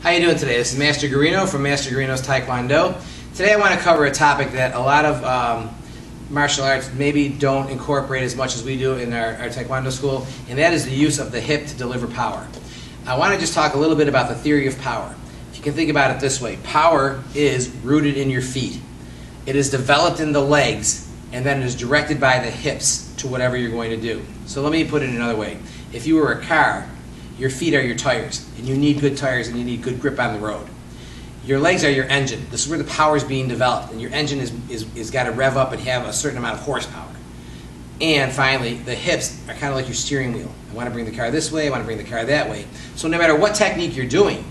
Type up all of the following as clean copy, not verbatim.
How you doing today? This is Master Gorino from Master Gorino's Taekwondo. Today I want to cover a topic that a lot of martial arts maybe don't incorporate as much as we do in our Taekwondo school, and that is the use of the hip to deliver power. I want to just talk a little bit about the theory of power. If you can think about it this way, power is rooted in your feet. It is developed in the legs, and then it is directed by the hips to whatever you're going to do. So let me put it another way. If you were a car, your feet are your tires, and you need good tires and you need good grip on the road. Your legs are your engine. This is where the power is being developed, and your engine is got to rev up and have a certain amount of horsepower. And finally, the hips are kind of like your steering wheel. I want to bring the car this way, I want to bring the car that way. So no matter what technique you're doing,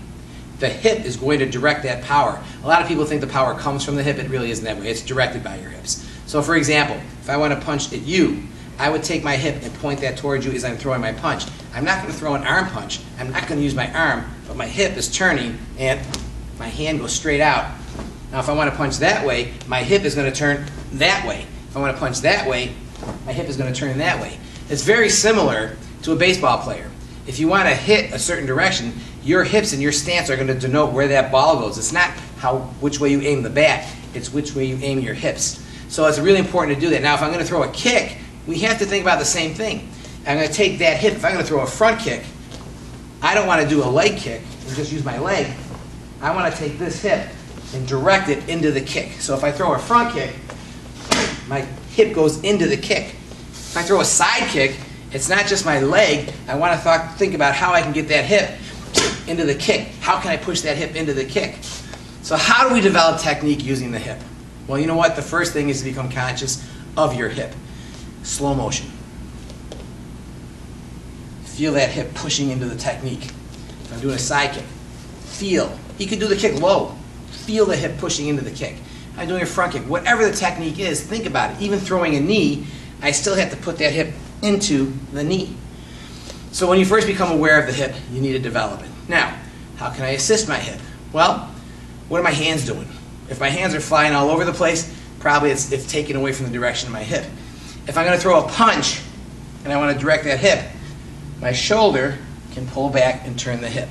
the hip is going to direct that power. A lot of people think the power comes from the hip. It really isn't that way. It's directed by your hips. So for example, if I want to punch at you, I would take my hip and point that towards you as I'm throwing my punch. I'm not going to throw an arm punch. I'm not going to use my arm, but my hip is turning and my hand goes straight out. Now if I want to punch that way, my hip is going to turn that way. If I want to punch that way, my hip is going to turn that way. It's very similar to a baseball player. If you want to hit a certain direction, your hips and your stance are going to denote where that ball goes. It's not which way you aim the bat, it's which way you aim your hips. So it's really important to do that. Now if I'm going to throw a kick, we have to think about the same thing. I'm going to take that hip. If I'm going to throw a front kick, I don't want to do a leg kick and just use my leg. I want to take this hip and direct it into the kick. So if I throw a front kick, my hip goes into the kick. If I throw a side kick, it's not just my leg. I want to think about how I can get that hip into the kick. How can I push that hip into the kick? So how do we develop technique using the hip? Well, you know what? The first thing is to become conscious of your hip. Slow motion. Feel that hip pushing into the technique. If I'm doing a side kick, feel. You can do the kick low. Feel the hip pushing into the kick. I'm doing a front kick. Whatever the technique is, think about it. Even throwing a knee, I still have to put that hip into the knee. So when you first become aware of the hip, you need to develop it. Now, how can I assist my hip? Well, what are my hands doing? If my hands are flying all over the place, probably it's taken away from the direction of my hip. If I'm going to throw a punch and I want to direct that hip, my shoulder can pull back and turn the hip.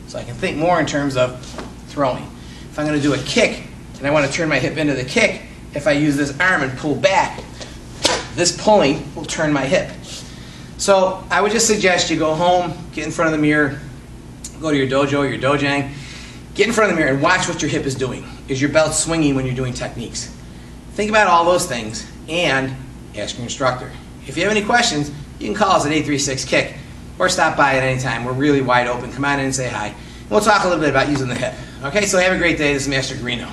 So I can think more in terms of throwing. If I'm going to do a kick and I want to turn my hip into the kick, if I use this arm and pull back, this pulling will turn my hip. So I would just suggest you go home, get in front of the mirror, go to your dojo or your dojang, get in front of the mirror and watch what your hip is doing. Is your belt swinging when you're doing techniques? Think about all those things and ask your instructor. If you have any questions, you can call us at 836-KICK or stop by at any time. We're really wide open. Come on in and say hi. And we'll talk a little bit about using the hip. Okay, so have a great day. This is Master Gorino.